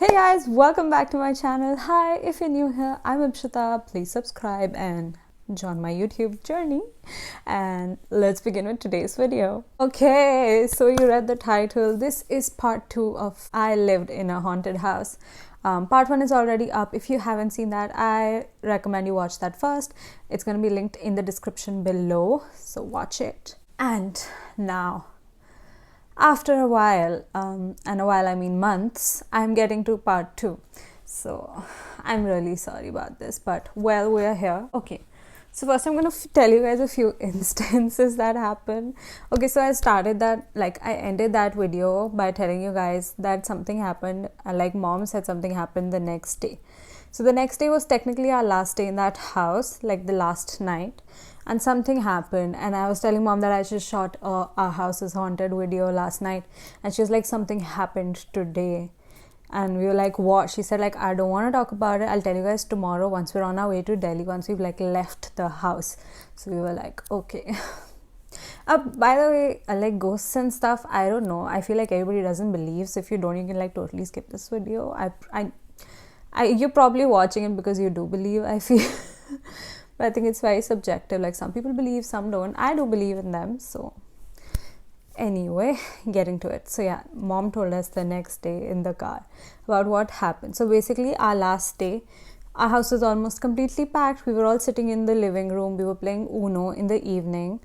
Hey guys, welcome back to my channel. Hi, if you're new here, I'm Ipshita. Please subscribe and join my YouTube journey. And let's begin with today's video. Okay, so you read the title. This is part 2 of I Lived in a Haunted House. Part 1 is already up. If you haven't seen that, I recommend you watch that first. It's going to be linked in the description below, so watch it. And now, after a while, and a while I mean months, I'm getting to part 2. So I'm really sorry about this, but well, we're here. Okay, so first I'm going to tell you guys a few instances that happened. Okay, so I ended that video by telling you guys that something happened, like mom said something happened the next day. So the next day was technically our last day in that house, like the last night. And something happened, and I was telling mom that I just shot Our House is Haunted video last night, and she was like, something happened today. And we were like, what? She said, like, I don't want to talk about it, I'll tell you guys tomorrow once we're on our way to Delhi, once we've like left the house. So we were like, okay. By the way, like ghosts and stuff, I don't know, I feel like everybody doesn't believe, so if you don't, you can like totally skip this video. You're probably watching it because you do believe, I feel. But I think it's very subjective, like some people believe, some don't. I do believe in them. So anyway, getting to it. So yeah, mom told us the next day in the car about what happened. So basically our last day, our house was almost completely packed. We were all sitting in the living room. We were playing Uno in the evening,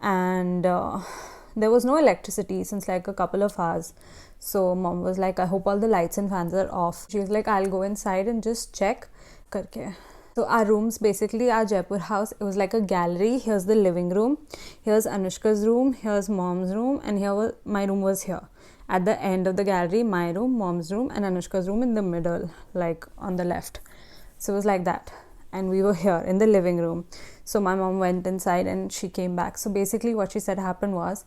and there was no electricity since like a couple of hours. So mom was like, I hope all the lights and fans are off. She was like, I'll go inside and just check. Karke. So our rooms, basically our Jaipur house, it was like a gallery. Here's the living room, here's Anushka's room, here's mom's room, and my room was here. At the end of the gallery, my room, mom's room, and Anushka's room in the middle, like on the left. So it was like that. And we were here in the living room. So my mom went inside and she came back. So basically what she said happened was,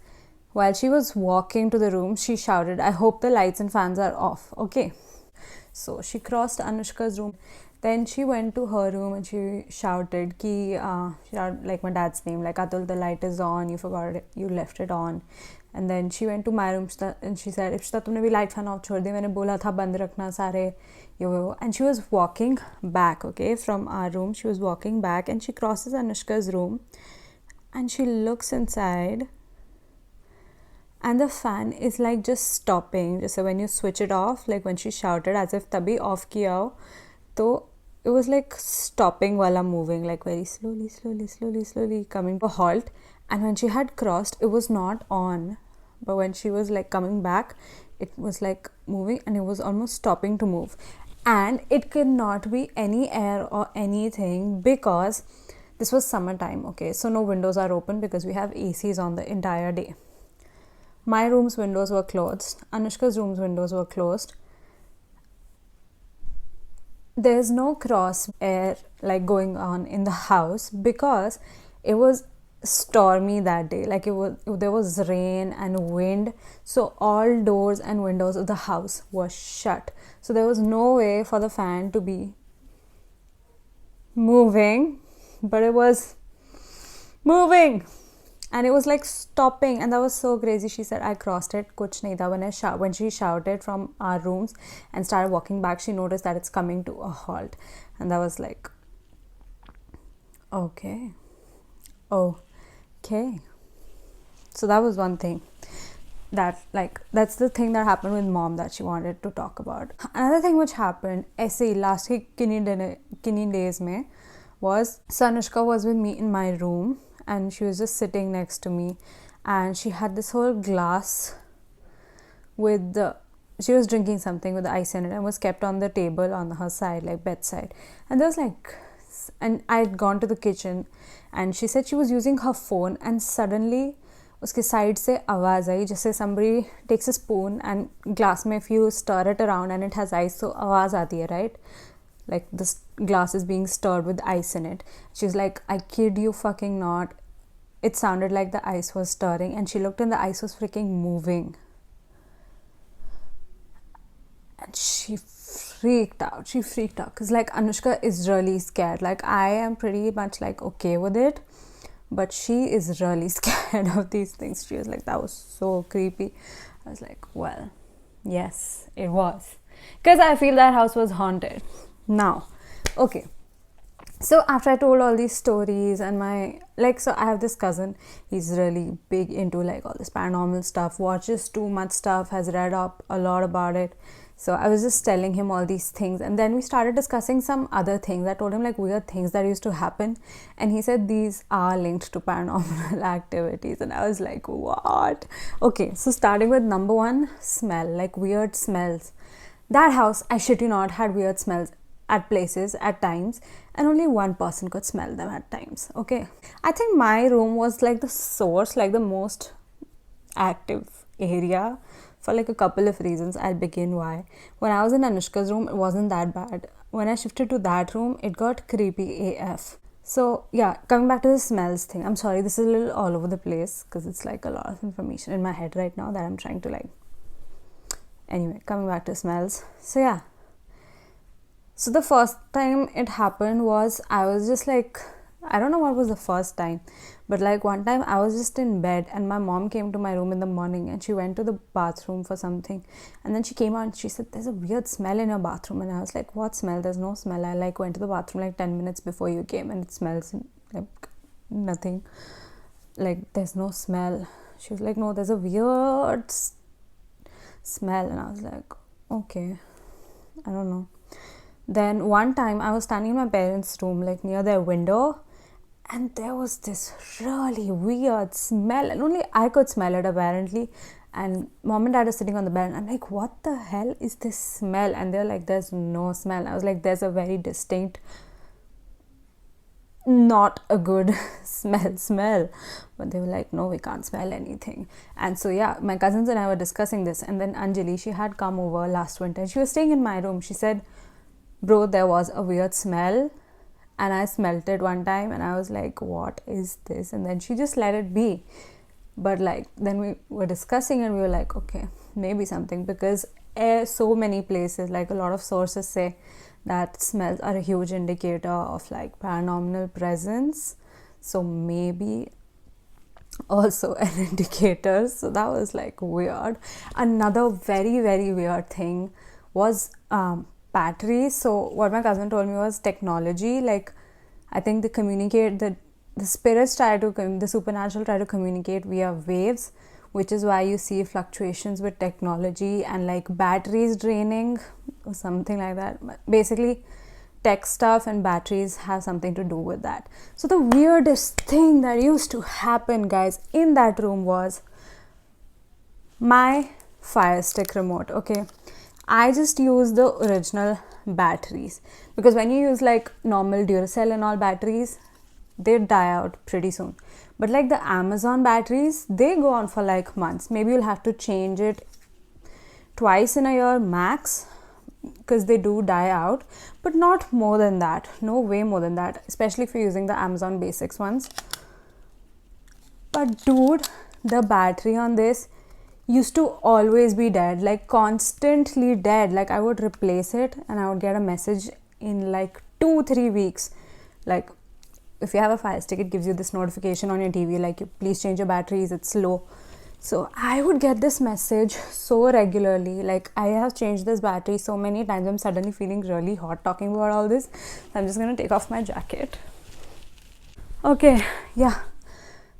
while she was walking to the room, she shouted, I hope the lights and fans are off. Okay. So she crossed Anushka's room. Then she went to her room and she shouted, she shouted like my dad's name, like Atul, the light is on, you forgot it, you left it on. And then she went to my room and she said, Ipshita, तुमने भी light fan off छोड़ दिया, मैंने बोला था बंद रखना सारे ये वो. And she was walking back, okay, from our room. She was walking back and she crosses Anushka's room and she looks inside. And the fan is like just stopping. Just so when you switch it off, like when she shouted, as if tabhi off kiya ho, so it was like stopping while I'm moving, like very slowly coming to a halt. And when she had crossed, it was not on. But when she was like coming back, it was like moving and it was almost stopping to move. And it could not be any air or anything because this was summertime, okay? So no windows are open because we have ACs on the entire day. My room's windows were closed. Anushka's room's windows were closed. There's no cross air like going on in the house because it was stormy that day. Like there was rain and wind. So all doors and windows of the house were shut. So there was no way for the fan to be moving, but it was moving. And it was like stopping, and that was so crazy. She said, I crossed it, kuch nahi tha. When she shouted from our rooms and started walking back, she noticed that it's coming to a halt. And that was like, okay. So that was one thing. That's the thing that happened with mom that she wanted to talk about. Another thing which happened, aise last kini days mein, was Sanushka was with me in my room. And she was just sitting next to me, and she had this whole glass she was drinking something with the ice in it, and was kept on the table on her side, like bedside. And there was like, and I had gone to the kitchen, and she said she was using her phone, and suddenly uske side se awaaz aayi, jaise somebody takes a spoon and glass mein, if you stir it around and it has ice, so awaaz aati hai, right? Like this glass is being stirred with ice in it. She's like, I kid you fucking not, it sounded like the ice was stirring, and she looked and the ice was freaking moving. And she freaked out because like Anushka is really scared. Like I am pretty much like okay with it, but she is really scared of these things. She was like, that was so creepy. I was like, well, yes, it was. because I feel that house was haunted. Now, okay, so after I told all these stories and my so I have this cousin. He's really big into like all this paranormal stuff, watches too much stuff, has read up a lot about it. So I was just telling him all these things, and then we started discussing some other things. I told him like weird things that used to happen, and he said these are linked to paranormal activities. And I was like, what? Okay, so starting with number one, smell, like weird smells. That house, I shit you not, had weird smells at places at times, and only one person could smell them at times. Okay, I think my room was like the source, like the most active area for like a couple of reasons. I'll begin why. When I was in Anushka's room, it wasn't that bad. When I shifted to that room, it got creepy AF. So yeah, coming back to the smells thing, I'm sorry, this is a little all over the place because it's like a lot of information in my head right now that I'm trying to like. Anyway, coming back to smells. So yeah, so the first time it happened was I was just like, I don't know what was the first time, but like one time I was just in bed and my mom came to my room in the morning and she went to the bathroom for something, and then she came out and she said, there's a weird smell in your bathroom. And I was like, what smell? There's no smell. I like went to the bathroom like 10 minutes before you came and it smells like nothing, like there's no smell. She was like, no, there's a weird smell. And I was like, okay, I don't know. Then one time I was standing in my parents' room, like near their window, and there was this really weird smell, and only I could smell it apparently. And mom and dad are sitting on the bed, and I'm like, what the hell is this smell? And they're like, there's no smell. And I was like, there's a very distinct, not a good smell. But they were like, no, we can't smell anything. And so yeah, my cousins and I were discussing this, and then Anjali, she had come over last winter and she was staying in my room. She said, bro, there was a weird smell and I smelt it one time and I was like, what is this? And then she just let it be. But like then we were discussing and we were like, okay, maybe something, because so many places, like a lot of sources say that smells are a huge indicator of like paranormal presence. So maybe also an indicator. So that was like weird. Another very, very weird thing was batteries. So what my cousin told me was technology, like I think the spirits try to the supernatural try to communicate via waves, which is why you see fluctuations with technology and like batteries draining or something like that. Basically tech stuff and batteries have something to do with that. So the weirdest thing that used to happen, guys, in that room was my Fire Stick remote. Okay, I just use the original batteries, because when you use like normal Duracell and all batteries, they die out pretty soon. But like the Amazon batteries, they go on for like months. Maybe you'll have to change it twice in a year max, because they do die out, but not more than that. No way more than that, especially if you're using the Amazon basics ones. But dude, the battery on this used to always be dead, like constantly dead. Like I would replace it and I would get a message in like 2-3 weeks. Like if you have a Fire Stick, it gives you this notification on your TV like, please change your batteries, it's low. So I would get this message so regularly. Like I have changed this battery so many times. I'm suddenly feeling really hot talking about all this. I'm just gonna take off my jacket. Okay, yeah.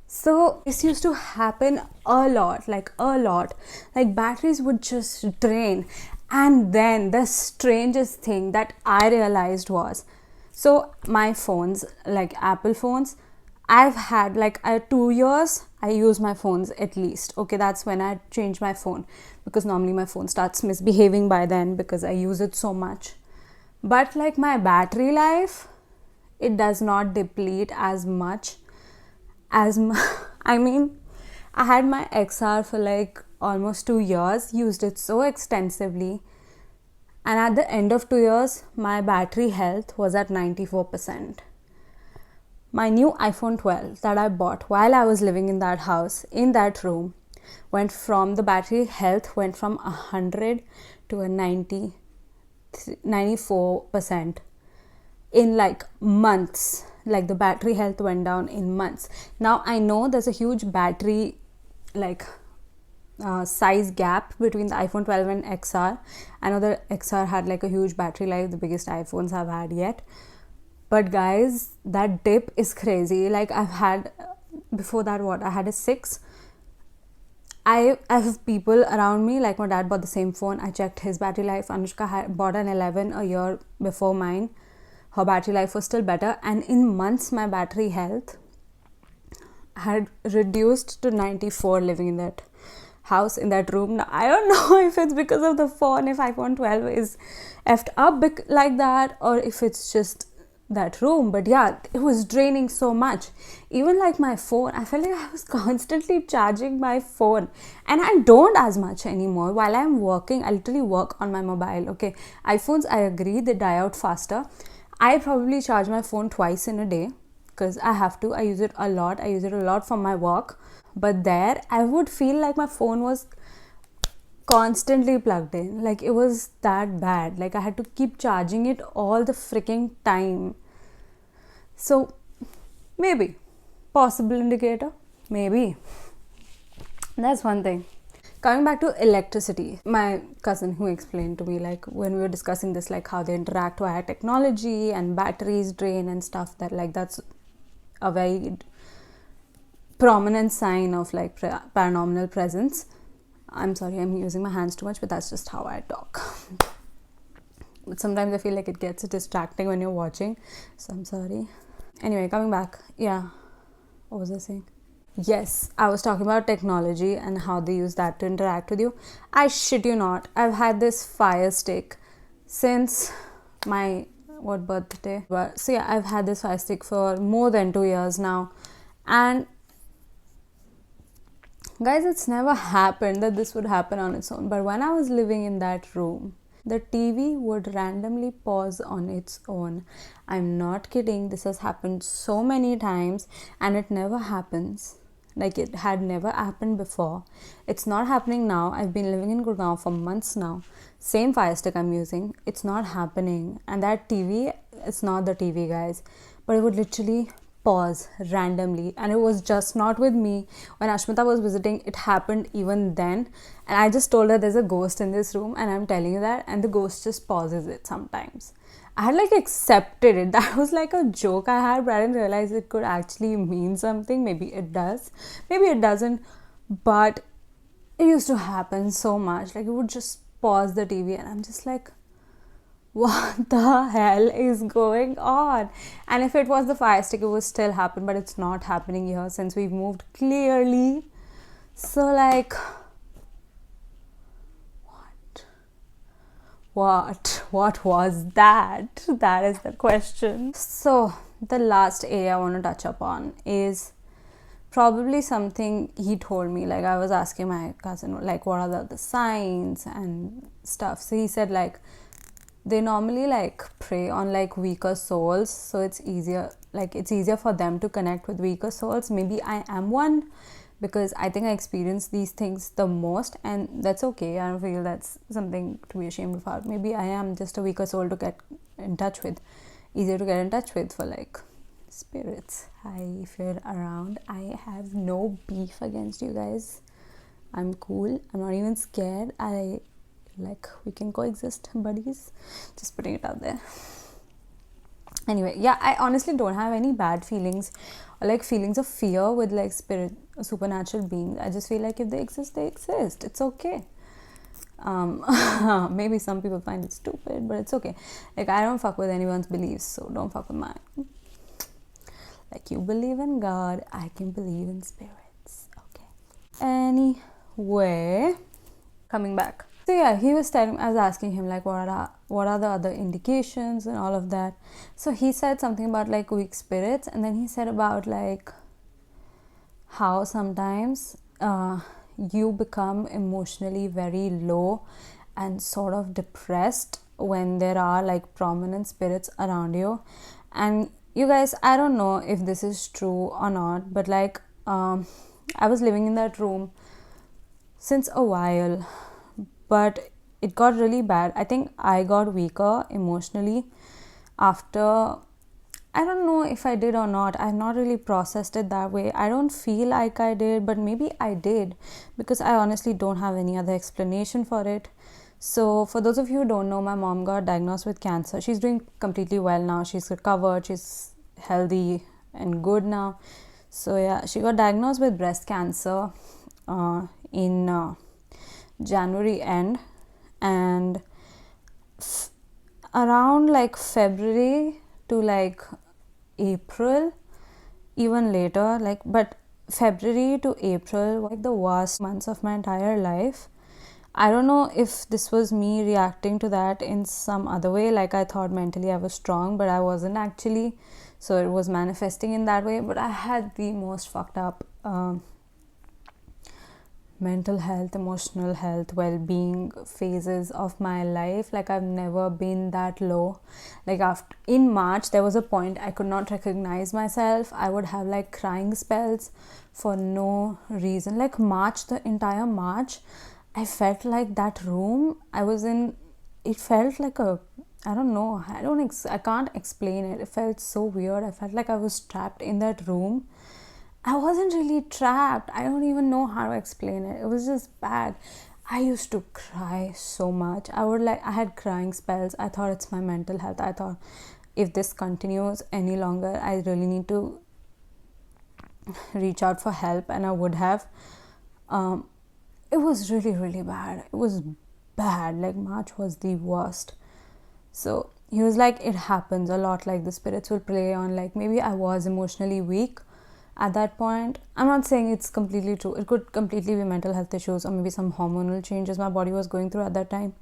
So this used to happen a lot. Like batteries would just drain. And then the strangest thing that I realized was, so my phones, like Apple phones, I've had like 2 years I use my phones at least. Okay, that's when I change my phone, because normally my phone starts misbehaving by then because I use it so much. But like my battery life, it does not deplete as much as I mean, I had my XR for like almost 2 years, used it so extensively, and at the end of 2 years my battery health was at 94%. My new iPhone 12 that I bought while I was living in that house, in that room, the battery health went from 100 to a 94% in like months. Like the battery health went down in months. Now I know there's a huge battery like size gap between the iPhone 12 and XR. I know the XR had like a huge battery life, the biggest iPhones I've had yet. But guys, that dip is crazy. Like I've had before that, what I had a 6. I have people around me, like my dad bought the same phone. I checked his battery life. Anushka had bought an 11 a year before mine. Her battery life was still better, and in months my battery health had reduced to 94 living in that house, in that room. Now, I don't know if it's because of the phone, if iPhone 12 is effed up like that, or if it's just that room. But yeah, it was draining so much. Even like my phone, I felt like I was constantly charging my phone, and I don't as much anymore. While I'm working, I literally work on my mobile. Okay, iPhones, I agree, they die out faster. I probably charge my phone twice in a day because I have to. I use it a lot. I use it a lot for my work. But there, I would feel like my phone was constantly plugged in. Like it was that bad. Like I had to keep charging it all the freaking time. So maybe possible indicator, maybe. That's one thing. Coming back to electricity, my cousin who explained to me, like when we were discussing this, like how they interact via technology and batteries drain and stuff, that like that's a very prominent sign of like paranormal presence. I'm sorry, I'm using my hands too much, but that's just how I talk. But sometimes I feel like it gets distracting when you're watching, so I'm sorry. Anyway, coming back, yeah, what was I saying? Yes, I was talking about technology and how they use that to interact with you. I shit you not, I've had this Fire Stick since my birthday. But so yeah, I've had this Fire Stick for more than 2 years now, and guys, it's never happened that this would happen on its own. But when I was living in that room, the TV would randomly pause on its own. I'm not kidding. This has happened so many times, and it never happens. Like it had never happened before. It's not happening now. I've been living in Gurgaon for months now. Same Fire Stick I'm using. It's not happening. And that TV, it's not the TV, guys. But it would literally pause randomly, and it was just not with me. When Ashmita was visiting, it happened even then, and I just told her there's a ghost in this room, and I'm telling you that, and the ghost just pauses it sometimes. I had like accepted it. That was like a joke I had, but I didn't realize it could actually mean something. Maybe it does, maybe it doesn't, but it used to happen so much. Like it would just pause the TV, and I'm just like, what the hell is going on? And if it was the Fire Stick, it would still happen, but it's not happening here since we've moved, clearly. So like, what was that? That is the question. So the last area I want to touch upon is probably something he told me. Like I was asking my cousin, like what are the signs and stuff. So he said like they normally like prey on like weaker souls, so it's easier for them to connect with weaker souls. Maybe I am one, because I think I experience these things the most, and that's okay. I don't feel that's something to be ashamed about. Maybe I am just a weaker soul to get in touch with, easier to get in touch with for like spirits. Hi, if you're around, I have no beef against you guys. I'm cool. I'm not even scared. We can coexist, buddies. Just putting it out there. Anyway, yeah, I honestly don't have any bad feelings or like feelings of fear with like supernatural beings. I just feel like if they exist, they exist. It's okay. Maybe some people find it stupid, but it's okay. Like I don't fuck with anyone's beliefs, so don't fuck with mine. Like you believe in God, I can believe in spirits. Okay. Anyway, coming back. So yeah, I was asking him like what are the other indications and all of that. So he said something about like weak spirits, and then he said about like how sometimes you become emotionally very low and sort of depressed when there are like prominent spirits around you. And you guys, I don't know if this is true or not, but like I was living in that room since a while, but it got really bad. I think I got weaker emotionally after I don't know if I did or not. I've not really processed it that way. I don't feel like I did, but maybe I did, because I honestly don't have any other explanation for it. So, for those of you who don't know, my mom got diagnosed with cancer. She's doing completely well now. She's recovered. She's healthy and good now. So, yeah, she got diagnosed with breast cancer in January end, and around like February to like April, even later, like, but February to April were like the worst months of my entire life. I don't know if this was me reacting to that in some other way, like I thought mentally I was strong, but I wasn't actually. So it was manifesting in that way. But I had the most fucked up mental health, emotional health, well-being phases of my life. Like, I've never been that low. Like, after in March there was a point I could not recognize myself. I would have like crying spells for no reason. Like March, the entire March, I felt like that room I was in, it felt like a, I don't know, I can't explain it. It felt so weird. I felt like I was trapped in that room. I wasn't really trapped. I don't even know how to explain it. It was just bad. I used to cry so much. I had crying spells. I thought it's my mental health. I thought if this continues any longer, I really need to reach out for help, and I would have. It was really, really bad. It was bad. Like, March was the worst. So he was like, it happens a lot. Like, the spirits will play on, like, maybe I was emotionally weak at that point. I'm not saying it's completely true. It could completely be mental health issues, or maybe some hormonal changes my body was going through at that time,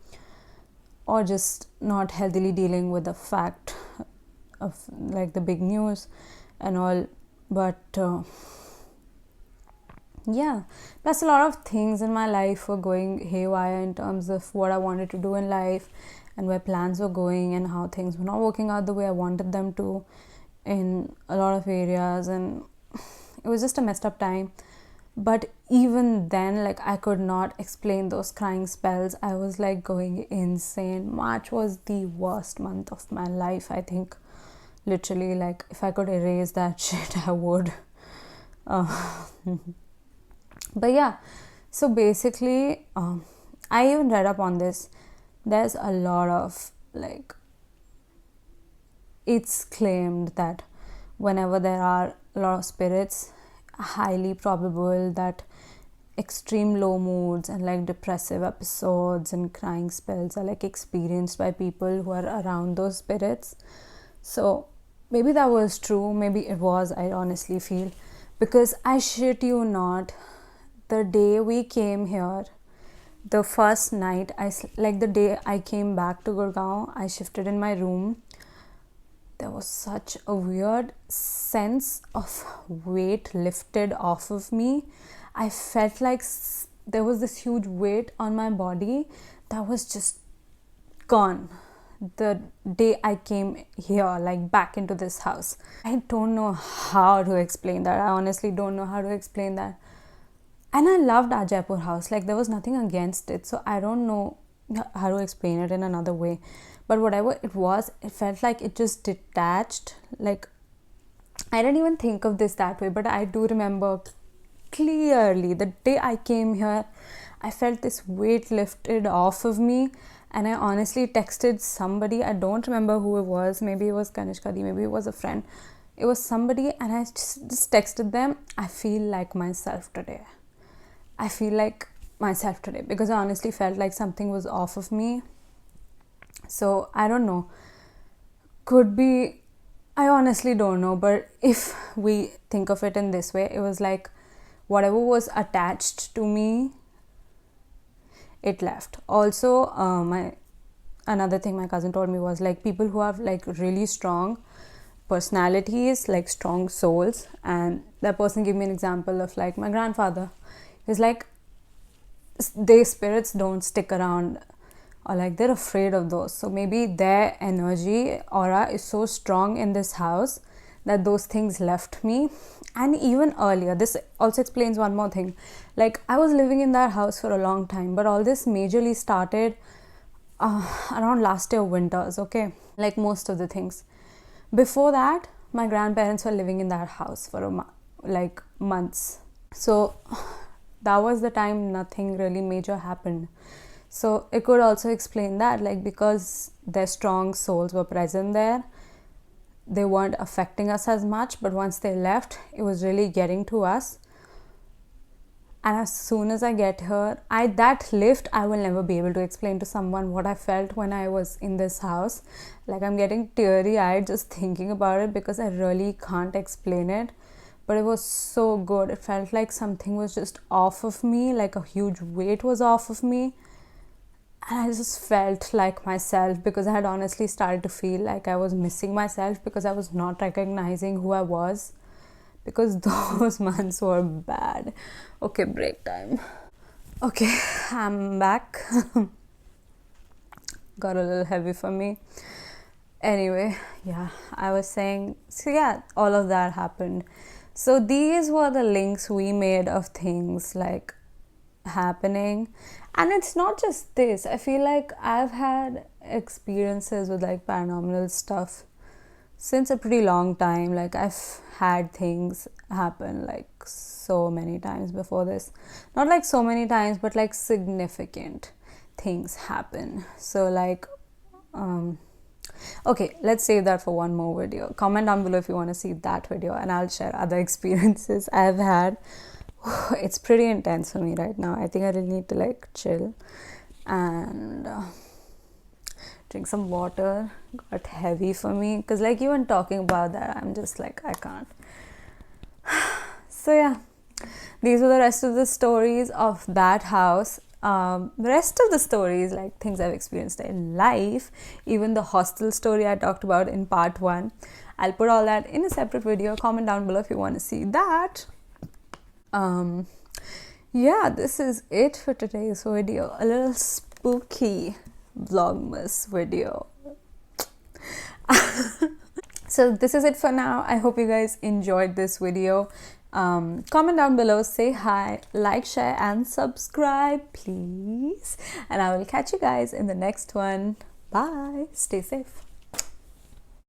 or just not healthily dealing with the fact of like the big news and all. But yeah, plus a lot of things in my life were going haywire in terms of what I wanted to do in life and where plans were going, and how things were not working out the way I wanted them to in a lot of areas, and it was just a messed up time. But even then, like, I could not explain those crying spells. I was like going insane. March was the worst month of my life, I think. Literally, like, if I could erase that shit, I would. But yeah, so basically, I even read up on this. There's a lot of, like, it's claimed that whenever there are a lot of spirits, highly probable that extreme low moods and like depressive episodes and crying spells are like experienced by people who are around those spirits. So maybe that was true, maybe it was, I honestly feel, because I shit you not, the day we came here, the first night, like the day I came back to Gurgaon, I shifted in my room. There was such a weird sense of weight lifted off of me. I felt like there was this huge weight on my body that was just gone the day I came here, like back into this house. I don't know how to explain that. I honestly don't know how to explain that. And I loved our Jaipur house. Like, there was nothing against it. So I don't know how to explain it in another way. But whatever it was, it felt like it just detached. Like, I didn't even think of this that way, but I do remember clearly the day I came here, I felt this weight lifted off of me. And I honestly texted somebody. I don't remember who it was. Maybe it was Kanishkadi, maybe it was a friend. It was somebody, and I just texted them, I feel like myself today. I feel like myself today, because I honestly felt like something was off of me. So I don't know, could be, I honestly don't know. But if we think of it in this way, it was like whatever was attached to me, it left. Also, another thing my cousin told me was like, people who have like really strong personalities, like strong souls, and that person gave me an example of like my grandfather. He's like, their spirits don't stick around, or like they're afraid of those. So maybe their energy aura is so strong in this house that those things left me. And even earlier, this also explains one more thing. Like, I was living in that house for a long time, but all this majorly started around last year winters, okay? Like most of the things. Before that, my grandparents were living in that house for like months. So that was the time nothing really major happened. So it could also explain that, like, because their strong souls were present there, they weren't affecting us as much, but once they left, it was really getting to us. And as soon as I get here, that lift, I will never be able to explain to someone what I felt when I was in this house. Like, I'm getting teary-eyed just thinking about it, because I really can't explain it. But it was so good. It felt like something was just off of me, like a huge weight was off of me. And I just felt like myself, because I had honestly started to feel like I was missing myself, because I was not recognizing who I was, because those months were bad. Okay, break time. Okay, I'm back. Got a little heavy for me. Anyway, yeah, I was saying, so yeah, all of that happened. So these were the links we made of things like happening. And it's not just this. I feel like I've had experiences with like paranormal stuff since a pretty long time. Like, I've had things happen like so many times before this. Not like so many times, but like significant things happen. So like, okay, let's save that for one more video. Comment down below if you want to see that video, and I'll share other experiences I've had. It's pretty intense for me right now. I think I really need to like chill and drink some water. Got heavy for me, because like even talking about that, I'm just like, I can't. So yeah, these were the rest of the stories of that house. The rest of the stories, like things I've experienced in life, even the hostel story I talked about in part 1, I'll put all that in a separate video. Comment down below if you want to see that. Yeah, this is it for today's video. A little spooky vlogmas video. So this is it for now. I hope you guys enjoyed this video. Comment down below, say hi, like, share and subscribe, please. And I will catch you guys in the next one. Bye. Stay safe.